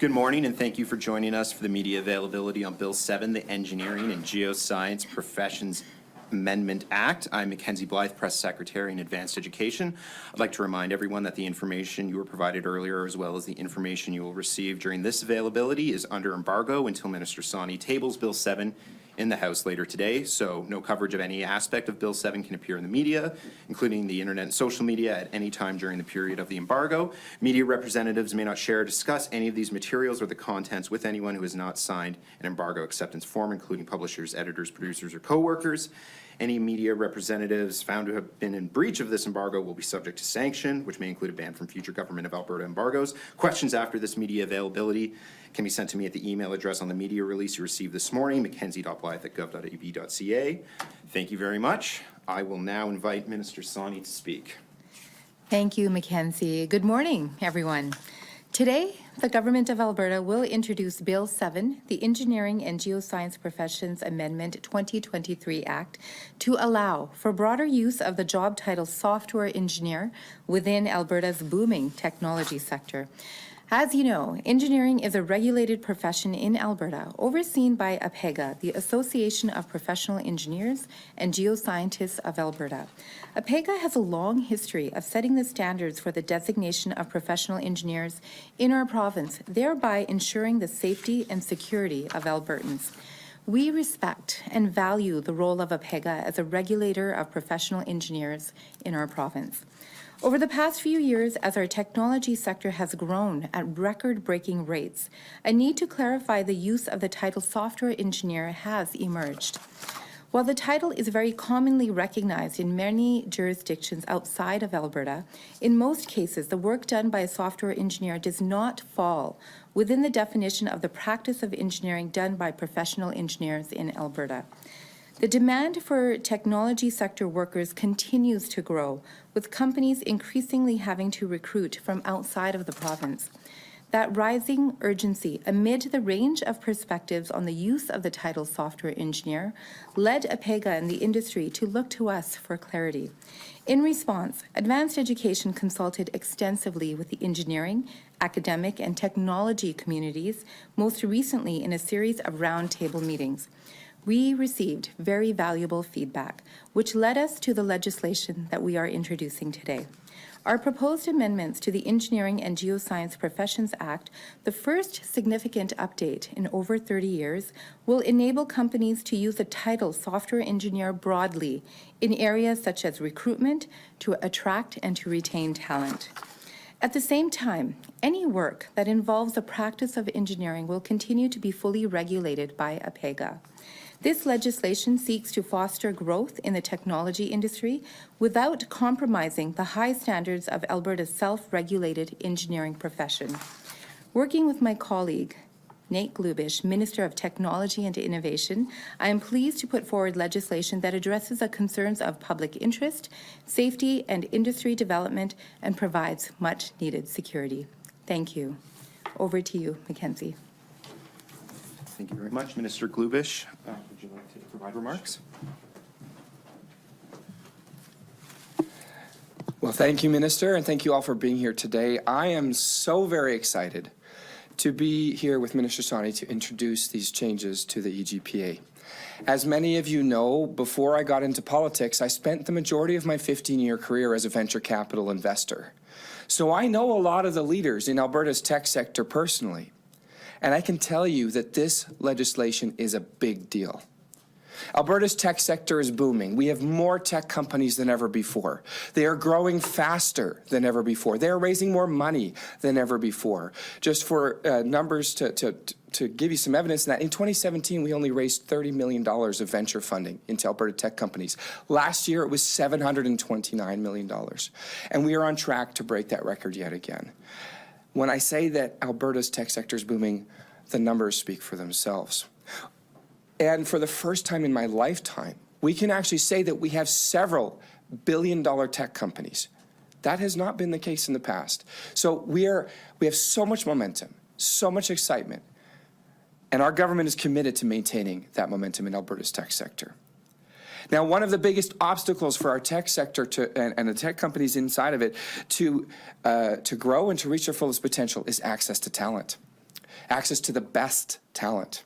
Good morning, and thank you for joining us for the media availability on Bill 7, the Engineering and Geoscience Professions Amendment Act. I'm Mackenzie Blythe, Press Secretary in Advanced Education. I'd like to remind everyone that the information you were provided earlier, as well as the information you will receive during this availability, is under embargo until Minister Sawney tables Bill 7 in the House later today, so no coverage of any aspect of Bill 7 can appear in the media, including the internet and social media, at any time during the period of the embargo. Media representatives may not share or discuss any of these materials or the contents with anyone who has not signed an embargo acceptance form, including publishers, editors, producers, or co-workers. Any media representatives found to have been in breach of this embargo will be subject to sanction, which may include a ban from future Government of Alberta embargoes. Questions after this media availability can be sent to me at the email address on the media release you received this morning, mackenzie.blythe@gov.ab.ca. Thank you very much. I will now invite Minister Sawney to speak. Thank you, Mackenzie. Good morning, everyone. Today, the Government of Alberta will introduce Bill 7, the Engineering and Geoscience Professions Amendment 2023 Act, to allow for broader use of the job title software engineer within Alberta's booming technology sector. As you know, engineering is a regulated profession in Alberta, overseen by APEGA, the Association of Professional Engineers and Geoscientists of Alberta. APEGA has a long history of setting the standards for the designation of professional engineers in our province, thereby ensuring the safety and security of Albertans. We respect and value the role of APEGA as a regulator of professional engineers in our province. Over the past few years, as our technology sector has grown at record-breaking rates, a need to clarify the use of the title software engineer has emerged. While the title is very commonly recognized in many jurisdictions outside of Alberta, in most cases, the work done by a software engineer does not fall within the definition of the practice of engineering done by professional engineers in Alberta. The demand for technology sector workers continues to grow, with companies increasingly having to recruit from outside of the province. That rising urgency amid the range of perspectives on the use of the title software engineer led APEGA and the industry to look to us for clarity. In response, Advanced Education consulted extensively with the engineering, academic, and technology communities, most recently in a series of roundtable meetings. We received very valuable feedback, which led us to the legislation that we are introducing today. Our proposed amendments to the Engineering and Geoscience Professions Act, the first significant update in over 30 years, will enable companies to use the title software engineer broadly in areas such as recruitment, to attract and to retain talent. At the same time, any work that involves the practice of engineering will continue to be fully regulated by APEGA. This legislation seeks to foster growth in the technology industry without compromising the high standards of Alberta's self-regulated engineering profession. Working with my colleague, Nate Glubish, Minister of Technology and Innovation, I am pleased to put forward legislation that addresses the concerns of public interest, safety, and industry development and provides much-needed security. Thank you. Over to you, Mackenzie. Thank you very much. Minister Glubish, would you like to provide remarks? Well, thank you, Minister, and thank you all for being here today. I am so very excited to be here with Minister Sawney to introduce these changes to the EGPA. As many of you know, before I got into politics, I spent the majority of my 15-year career as a venture capital investor. So I know a lot of the leaders in Alberta's tech sector personally. And I can tell you that this legislation is a big deal. Alberta's tech sector is booming. We have more tech companies than ever before. They are growing faster than ever before. They are raising more money than ever before. Just for numbers to give you some evidence that in 2017, we only raised $30 million of venture funding into Alberta tech companies. Last year, it was $729 million. And we are on track to break that record yet again. When I say that Alberta's tech sector is booming, the numbers speak for themselves. And for the first time in my lifetime, we can actually say that we have several billion-dollar tech companies. That has not been the case in the past. So we have so much momentum, so much excitement, and our government is committed to maintaining that momentum in Alberta's tech sector. Now, one of the biggest obstacles for our tech sector and the tech companies inside of it to grow and to reach their fullest potential is access to talent. access to the best talent.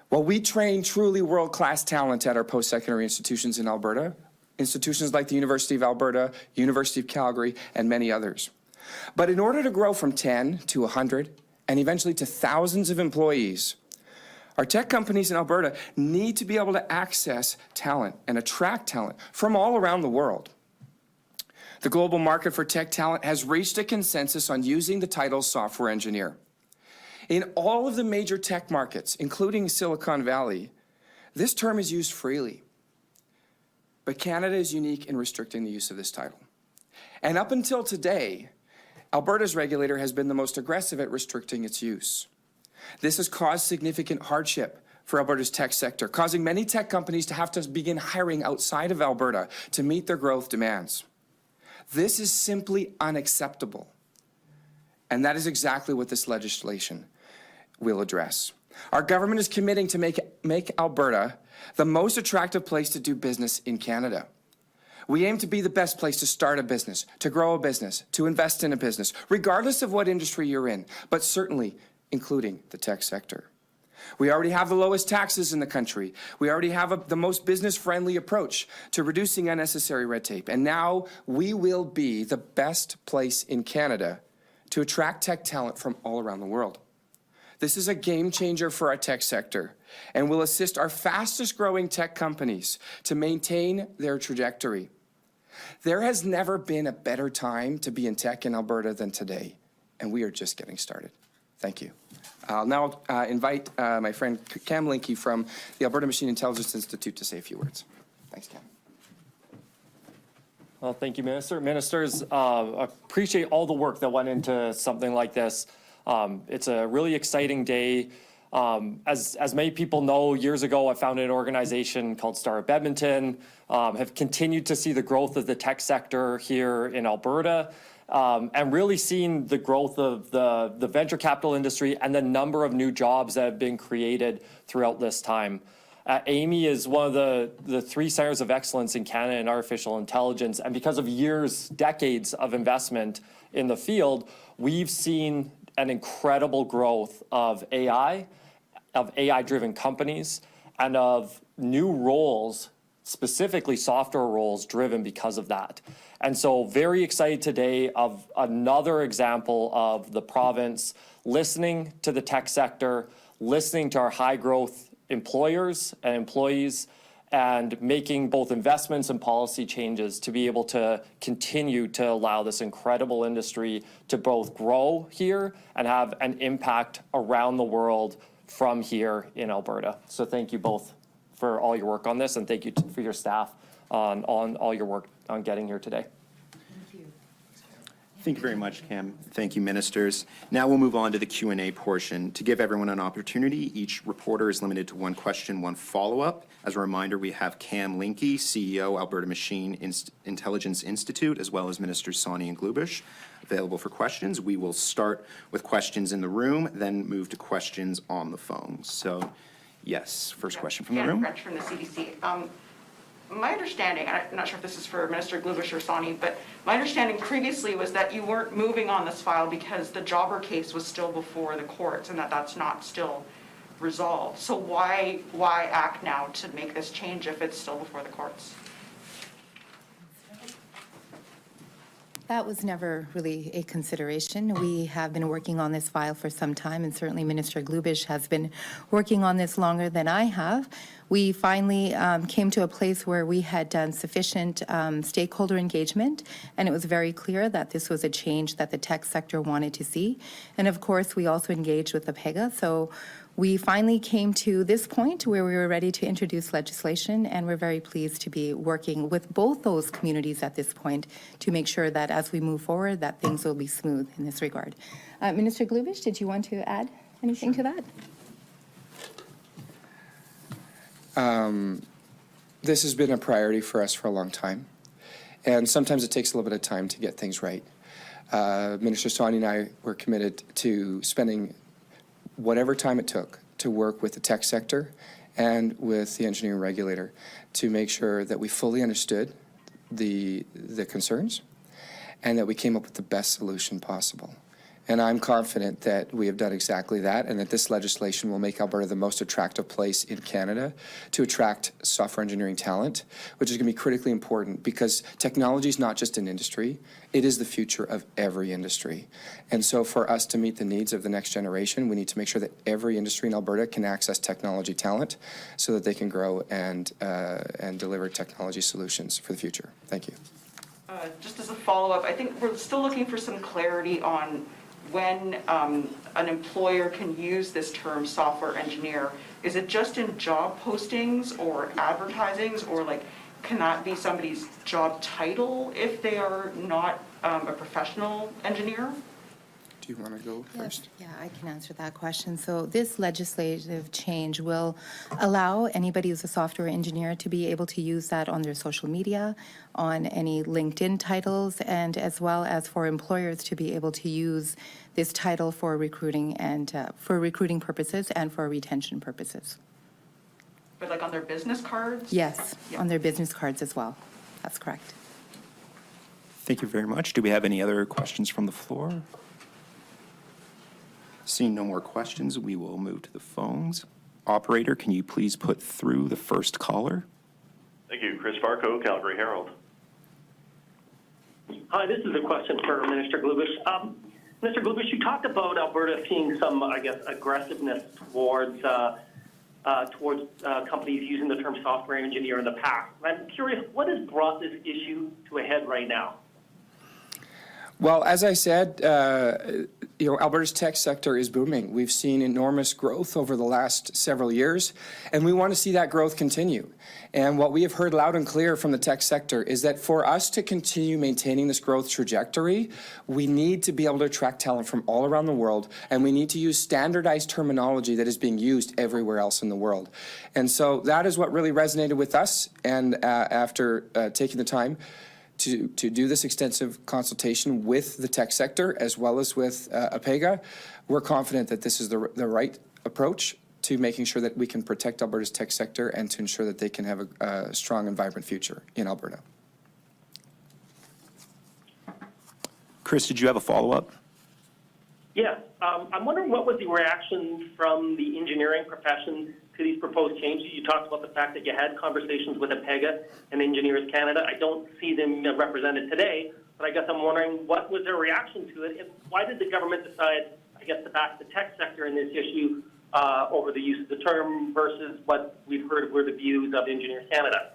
While we train truly world-class talent at our post-secondary institutions in Alberta, institutions like the University of Alberta, University of Calgary, and many others. But in order to grow from 10 to 100 and eventually to thousands of employees, our tech companies in Alberta need to be able to access talent and attract talent from all around the world. The global market for tech talent has reached a consensus on using the title software engineer. In all of the major tech markets, including Silicon Valley, this term is used freely. But Canada is unique in restricting the use of this title. And up until today, Alberta's regulator has been the most aggressive at restricting its use. This has caused significant hardship for Alberta's tech sector, causing many tech companies to have to begin hiring outside of Alberta to meet their growth demands. This is simply unacceptable. And that is exactly what this legislation will address. Our government is committing to make Alberta the most attractive place to do business in Canada. We aim to be the best place to start a business, to grow a business, to invest in a business, regardless of what industry you're in, but certainly including the tech sector. We already have the lowest taxes in the country. We already have the most business-friendly approach to reducing unnecessary red tape. And now we will be the best place in Canada to attract tech talent from all around the world. This is a game changer for our tech sector and will assist our fastest growing tech companies to maintain their trajectory. There has never been a better time to be in tech in Alberta than today, and we are just getting started. Thank you. I'll now invite my friend Cam Linke from the Alberta Machine Intelligence Institute to say a few words. Thanks, Cam. Well, thank you, Minister. Ministers, appreciate all the work that went into something like this. It's a really exciting day. As many people know, years ago, I founded an organization called Startup Edmonton, have continued to see the growth of the tech sector here in Alberta, and really seen the growth of the venture capital industry and the number of new jobs that have been created throughout this time. AMI is one of the 3 centers of excellence in Canada in artificial intelligence, and because of years, decades of investment in the field, we've seen an incredible growth of AI, of AI-driven companies, and of new roles, specifically software roles, driven because of that. And so very excited today of another example of the province listening to the tech sector, listening to our high-growth employers and employees, and making both investments and policy changes to be able to continue to allow this incredible industry to both grow here and have an impact around the world from here in Alberta. So thank you both for all your work on this, and thank you for your staff on all your work on getting here today. Thank you very much, Cam. Thank you, ministers. Now we'll move on to the Q&A portion. To give everyone an opportunity, each reporter is limited to 1 question, 1 follow-up. As a reminder, we have Cam Linke, CEO, Alberta Machine Intelligence Institute, as well as Ministers Sawney and Glubish, available for questions. We will start with questions in the room, then move to questions on the phone. So, yes, first question from the room. French from the CDC. My understanding, I'm not sure if this is for Minister Glubish or Sawney, but my understanding previously was that you weren't moving on this file because the Jobber case was still before the courts and that that's not still resolved. So why act now to make this change if it's still before the courts? That was never really a consideration. We have been working on this file for some time, and certainly Minister Glubish has been working on this longer than I have. We finally came to a place where we had done sufficient stakeholder engagement, and it was very clear that this was a change that the tech sector wanted to see. And of course, we also engaged with the PEGA. So we finally came to this point where we were ready to introduce legislation, and we're very pleased to be working with both those communities at this point to make sure that as we move forward, that things will be smooth in this regard. Minister Glubish, did you want to add anything to that? This has been a priority for us for a long time, and sometimes it takes a little bit of time to get things right. Minister Sawney and I were committed to spending whatever time it took to work with the tech sector and with the engineering regulator to make sure that we fully understood the concerns and that we came up with the best solution possible. And I'm confident that we have done exactly that, and that this legislation will make Alberta the most attractive place in Canada to attract software engineering talent, which is going to be critically important because technology is not just an industry, it is the future of every industry. And so for us to meet the needs of the next generation, we need to make sure that every industry in Alberta can access technology talent so that they can grow and deliver technology solutions for the future. Thank you. Just as a follow-up, I think we're still looking for some clarity on when an employer can use this term software engineer. Is it just in job postings or advertisings, or like, can that be somebody's job title if they are not a professional engineer? Do you want to go first? Yeah, I can answer that question. So this legislative change will allow anybody who's a software engineer to be able to use that on their social media, on any LinkedIn titles, and as well as for employers to be able to use this title for recruiting and for recruiting purposes and for retention purposes. But like on their business cards? Yes, Yeah. on their business cards as well. That's correct. Thank you very much. Do we have any other questions from the floor? Seeing no more questions, we will move to the phones. Operator, can you please put through the first caller? Thank you. Chris Farco, Calgary Herald. Hi, this is a question for Minister Glubish. Mr. Glubish, you talked about Alberta seeing some, I guess, aggressiveness towards companies using the term software engineer in the past. I'm curious, what has brought this issue to a head right now? Well, as I said, Alberta's tech sector is booming. We've seen enormous growth over the last several years, and we want to see that growth continue. And what we have heard loud and clear from the tech sector is that for us to continue maintaining this growth trajectory, we need to be able to attract talent from all around the world, and we need to use standardized terminology that is being used everywhere else in the world. And so that is what really resonated with us, and after taking the time to do this extensive consultation with the tech sector as well as with APEGA, we're confident that this is the right approach to making sure that we can protect Alberta's tech sector and to ensure that they can have a strong and vibrant future in Alberta. Chris, did you have a follow-up? Yes. I'm wondering what was the reaction from the engineering profession to these proposed changes. You talked about the fact that you had conversations with APEGA and Engineers Canada. I don't see them represented today, but I guess I'm wondering what was their reaction to it, and why did the government decide, I guess, to back the tech sector in this issue over the use of the term versus what we've heard were the views of Engineers Canada?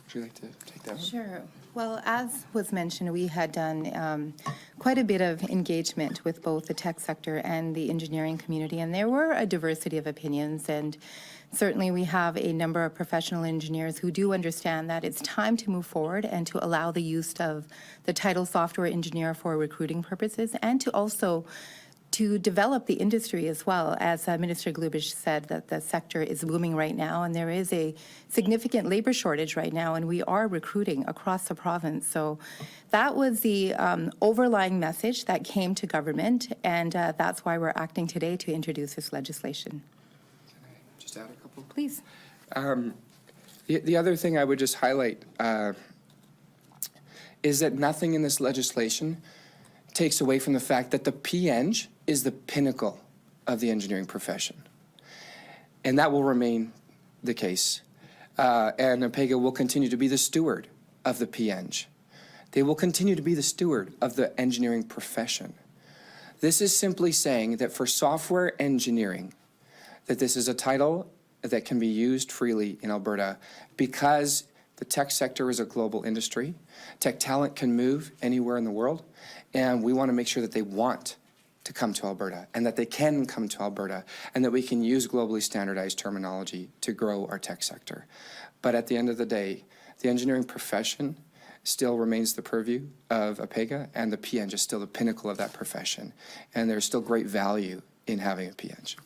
Would you like to take that one? Sure. Well, as was mentioned, we had done quite a bit of engagement with both the tech sector and the engineering community, and there were a diversity of opinions. And certainly we have a number of professional engineers who do understand that it's time to move forward and to allow the use of the title software engineer for recruiting purposes, and to also to develop the industry as well. As Minister Glubish said, that the sector is booming right now, and there is a significant labor shortage right now, and we are recruiting across the province. So that was the overlying message that came to government, and that's why we're acting today to introduce this legislation. Can I just add a couple? Please. The other thing I would just highlight is that nothing in this legislation takes away from the fact that the PEng is the pinnacle of the engineering profession. And that will remain the case. And APEGA will continue to be the steward of the PEng. They will continue to be the steward of the engineering profession. This is simply saying that for software engineering, that this is a title that can be used freely in Alberta because the tech sector is a global industry. Tech talent can move anywhere in the world, and we want to make sure that they want to come to Alberta and that they can come to Alberta and that we can use globally standardized terminology to grow our tech sector. But at the end of the day, the engineering profession still remains the purview of APEGA, and the PEng is still the pinnacle of that profession. And there's still great value in having a PEng.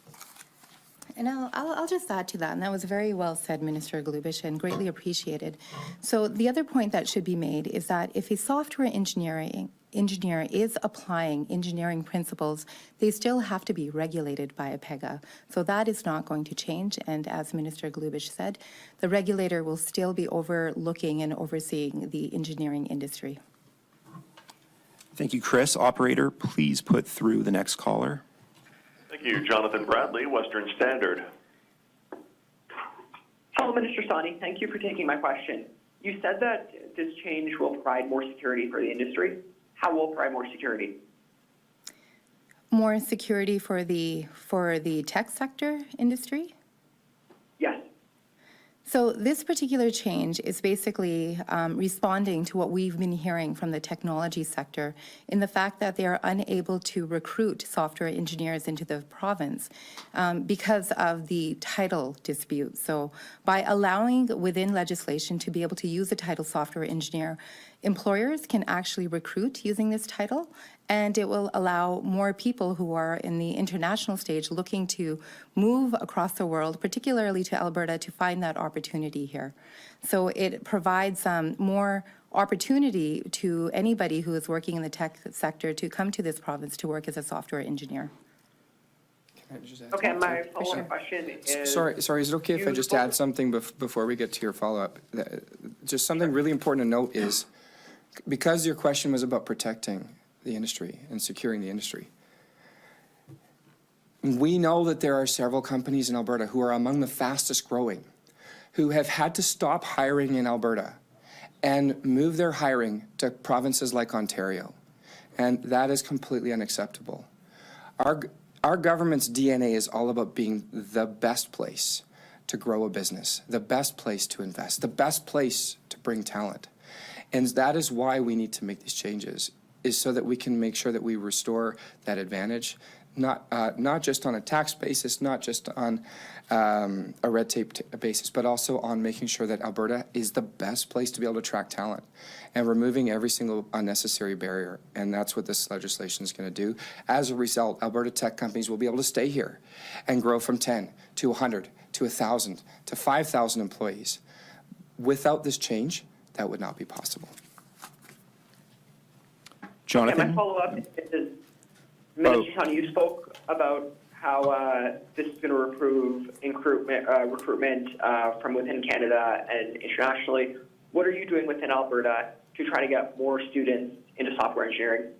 And I'll just add to that, and that was very well said, Minister Glubish, and greatly appreciated. So the other point that should be made is that if a software engineer is applying engineering principles, they still have to be regulated by APEGA. So that is not going to change, and as Minister Glubish said, the regulator will still be overlooking and overseeing the engineering industry. Thank you, Chris. Operator, please put through the next caller. Thank you. Jonathan Bradley, Western Standard. Hello, Minister Sani. Thank you for taking my question. You said that this change will provide more security for the industry. How will it provide more security? More security for the tech sector industry? Yes. So this particular change is basically responding to what we've been hearing from the technology sector in the fact that they are unable to recruit software engineers into the province because of the title dispute. So by allowing within legislation to be able to use the title software engineer, employers can actually recruit using this title, and it will allow more people who are in the international stage looking to move across the world, particularly to Alberta, to find that opportunity here. So it provides more opportunity to anybody who is working in the tech sector to come to this province to work as a software engineer. Can I just add Okay, something? my follow-up question is... Sorry, is it okay if I just add something before we get to your follow-up? Just something really important to note is, because your question was about protecting the industry and securing the industry, we know that there are several companies in Alberta who are among the fastest growing, who have had to stop hiring in Alberta and move their hiring to provinces like Ontario. And that is completely unacceptable. Our government's DNA is all about being the best place to grow a business, the best place to invest, the best place to bring talent. And that is why we need to make these changes, is so that we can make sure that we restore that advantage, not just on a tax basis, not just on a red tape basis, but also on making sure that Alberta is the best place to be able to attract talent and removing every single unnecessary barrier. And that's what this legislation is going to do. As a result, Alberta tech companies will be able to stay here and grow from 10 to 100 to 1,000 to 5,000 employees. Without this change, that would not be possible. Jonathan? Okay, my follow-up is, Minister Sani, you spoke about how this is going to improve recruitment from within Canada and internationally. What are you doing within Alberta to try to get more students into software engineering?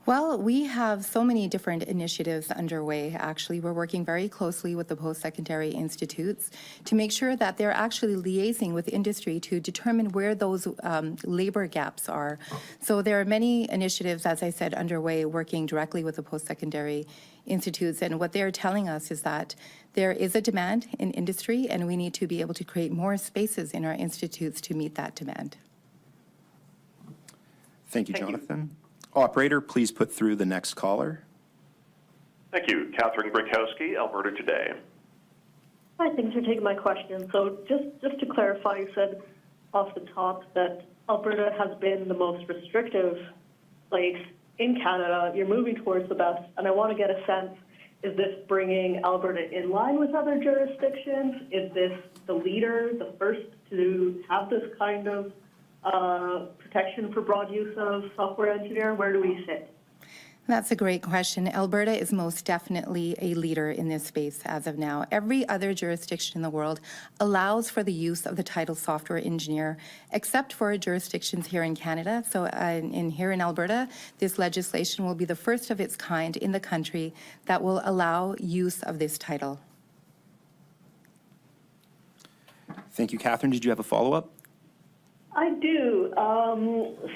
Well, we have so many different initiatives underway. Actually, we're working very closely with the post-secondary institutes to make sure that they're actually liaising with industry to determine where those labor gaps are. So there are many initiatives, as I said, underway, working directly with the post-secondary institutes. And what they're telling us is that there is a demand in industry, and we need to be able to create more spaces in our institutes to meet that demand. Thank you, Jonathan. Operator, please put through the next caller. Thank you. Catherine Brickowski, Alberta Today. Hi, thanks for taking my question. So just to clarify, you said off the top that Alberta has been the most restrictive place in Canada. You're moving towards the best, and I want to get a sense, is this bringing Alberta in line with other jurisdictions? Is this the leader, the first to have this kind of protection for broad use of software engineer? Where do we sit? That's a great question. Alberta is most definitely a leader in this space as of now. Every other jurisdiction in the world allows for the use of the title software engineer, except for jurisdictions here in Canada. So here in Alberta, this legislation will be the first of its kind in the country that will allow use of this title. Thank you, Catherine. Did you have a follow-up? I do.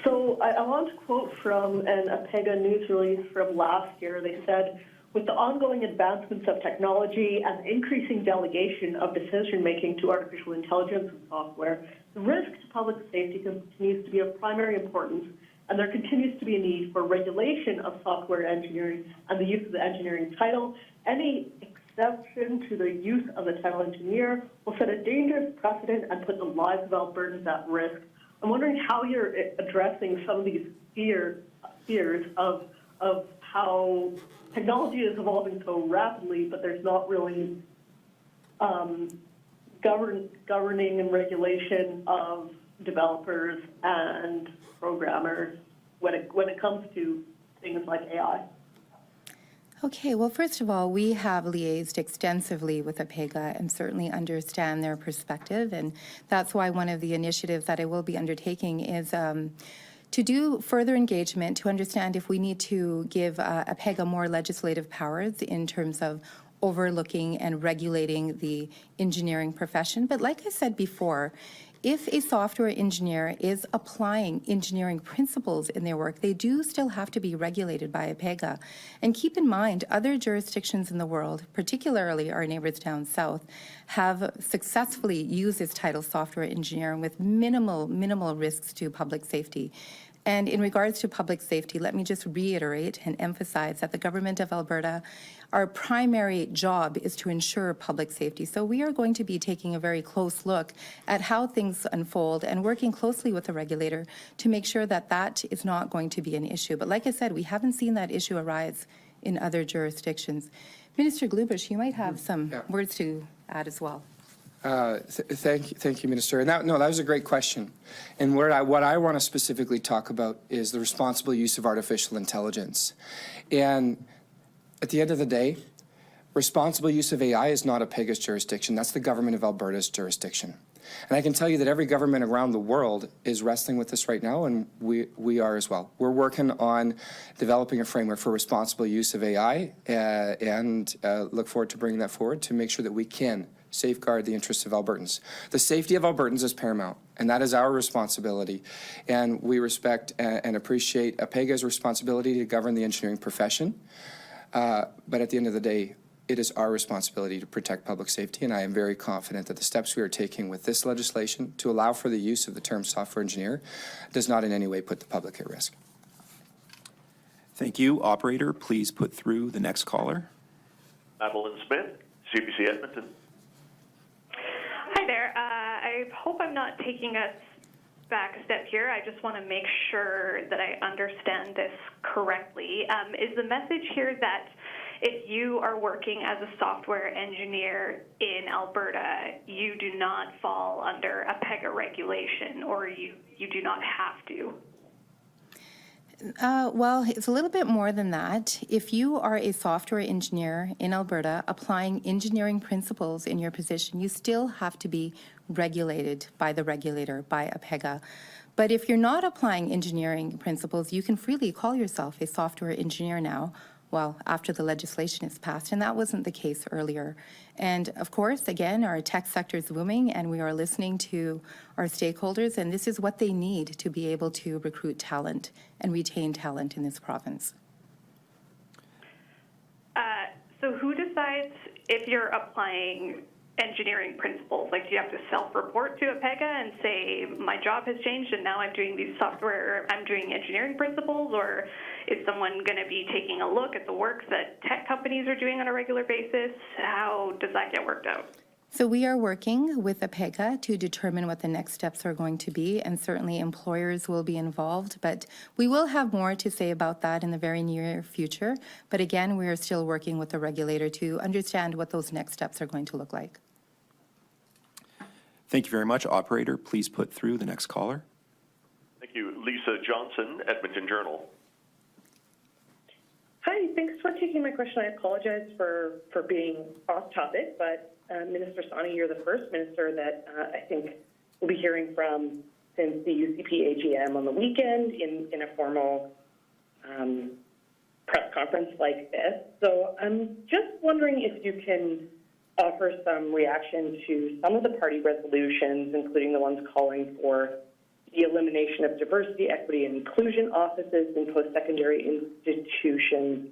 So I want to quote from an APEGA news release from last year. They said, with the ongoing advancements of technology and increasing delegation of decision-making to artificial intelligence and software, the risk to public safety continues to be of primary importance, and there continues to be a need for regulation of software engineering and the use of the engineering title. Any exception to the use of the title engineer will set a dangerous precedent and put the lives of Albertans at risk. I'm wondering how you're addressing some of these fears of how technology is evolving so rapidly, but there's not really governing and regulation of developers and programmers when it comes to things like AI. Okay, well, first of all, we have liaised extensively with APEGA and certainly understand their perspective, and that's why one of the initiatives that I will be undertaking is to do further engagement, to understand if we need to give APEGA more legislative powers in terms of overlooking and regulating the engineering profession. But like I said before, if a software engineer is applying engineering principles in their work, they do still have to be regulated by APEGA. And keep in mind, other jurisdictions in the world, particularly our neighbors down south, have successfully used this title software engineer with minimal risks to public safety. And in regards to public safety, let me just reiterate and emphasize that the Government of Alberta, our primary job is to ensure public safety. So we are going to be taking a very close look at how things unfold and working closely with the regulator to make sure that that is not going to be an issue. But like I said, we haven't seen that issue arise in other jurisdictions. Minister Glubish, you might have some words to add as well. Thank you, Minister. And that was a great question. And what I want to specifically talk about is the responsible use of artificial intelligence. And at the end of the day, responsible use of AI is not APEGA's jurisdiction. That's the Government of Alberta's jurisdiction. And I can tell you that every government around the world is wrestling with this right now, and we are as well. We're working on developing a framework for responsible use of AI and look forward to bringing that forward to make sure that we can safeguard the interests of Albertans. The safety of Albertans is paramount, and that is our responsibility. And we respect and appreciate APEGA's responsibility to govern the engineering profession. But at the end of the day, it is our responsibility to protect public safety, and I am very confident that the steps we are taking with this legislation to allow for the use of the term software engineer does not in any way put the public at risk. Thank you. Operator, please put through the next caller. Madeline Smith, CBC Edmonton. Hi there. I hope I'm not taking us back a step here. I just want to make sure that I understand this correctly. Is the message here that if you are working as a software engineer in Alberta, you do not fall under APEGA regulation, or you do not have to? Well, it's a little bit more than that. If you are a software engineer in Alberta applying engineering principles in your position, you still have to be regulated by the regulator, by APEGA. But if you're not applying engineering principles, you can freely call yourself a software engineer now, well, after the legislation is passed, and that wasn't the case earlier. And of course, again, our tech sector is booming, and we are listening to our stakeholders, and this is what they need to be able to recruit talent and retain talent in this province. So who decides if you're applying engineering principles? Like, do you have to self-report to APEGA and say, my job has changed and now I'm doing engineering principles? Or is someone going to be taking a look at the work that tech companies are doing on a regular basis? How does that get worked out? So we are working with APEGA to determine what the next steps are going to be, and certainly employers will be involved, but we will have more to say about that in the very near future. But again, we are still working with the regulator to understand what those next steps are going to look like. Thank you very much. Operator, please put through the next caller. Thank you. Lisa Johnson, Edmonton Journal. Hi, thanks for taking my question. I apologize for being off topic, but Minister Sani, you're the first minister that I think we'll be hearing from since the UCP AGM on the weekend in a formal press conference like this. So I'm just wondering if you can offer some reaction to some of the party resolutions, including the ones calling for the elimination of diversity, equity, and inclusion offices in post-secondary institutions,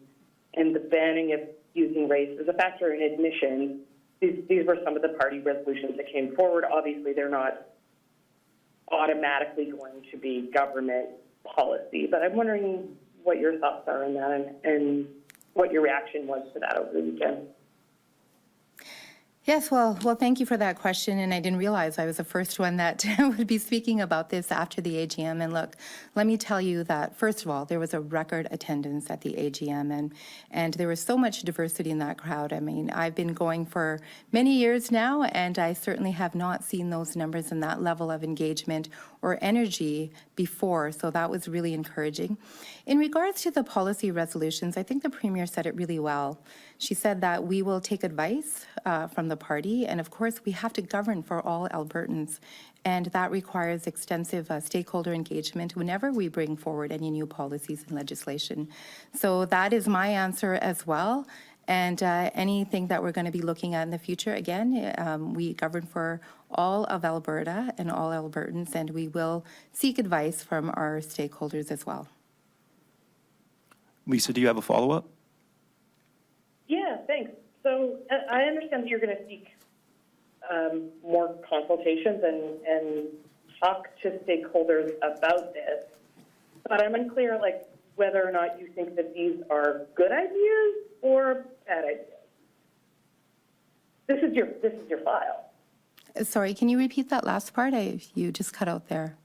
and the banning of using race as a factor in admission. These were some of the party resolutions that came forward. Obviously, they're not automatically going to be government policy, but I'm wondering what your thoughts are on that and what your reaction was to that over the weekend. Yes, well, thank you for that question, and I didn't realize I was the first one that would be speaking about this after the AGM. And look, let me tell you that, first of all, there was a record attendance at the AGM, and there was so much diversity in that crowd. I mean, I've been going for many years now, and I certainly have not seen those numbers and that level of engagement or energy before, so that was really encouraging. In regards to the policy resolutions, I think the Premier said it really well. She said that we will take advice from the party, and of course, we have to govern for all Albertans, and that requires extensive stakeholder engagement whenever we bring forward any new policies and legislation. So that is my answer as well. And anything that we're going to be looking at in the future, again, we govern for all of Alberta and all Albertans, and we will seek advice from our stakeholders as well. Lisa, do you have a follow-up? Yeah, thanks. So I understand that you're going to seek more consultations and talk to stakeholders about this, but I'm unclear, like, whether or not you think that these are good ideas or bad ideas. This is your file. Sorry, can you repeat that last part? You just cut out there.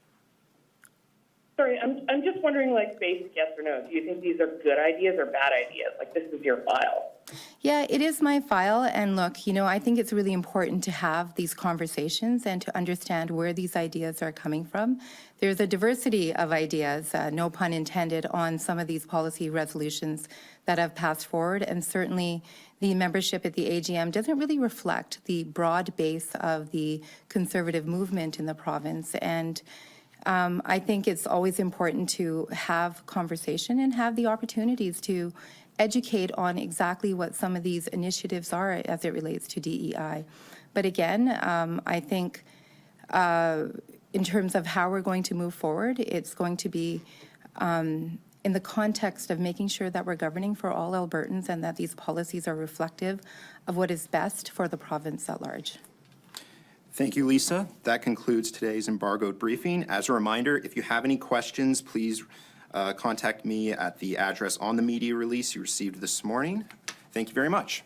Sorry, I'm just wondering, like, basic yes or no. Do you think these are good ideas or bad ideas? Like, this is your file. Yeah, it is my file, and look, you know, I think it's really important to have these conversations and to understand where these ideas are coming from. There's a diversity of ideas, no pun intended, on some of these policy resolutions that have passed forward, and certainly the membership at the AGM doesn't really reflect the broad base of the Conservative movement in the province, and I think it's always important to have conversation and have the opportunities to educate on exactly what some of these initiatives are as it relates to DEI. But again, I think in terms of how we're going to move forward, it's going to be in the context of making sure that we're governing for all Albertans and that these policies are reflective of what is best for the province at large. Thank you, Lisa. That concludes today's embargoed briefing. As a reminder, if you have any questions, please contact me at the address on the media release you received this morning. Thank you very much.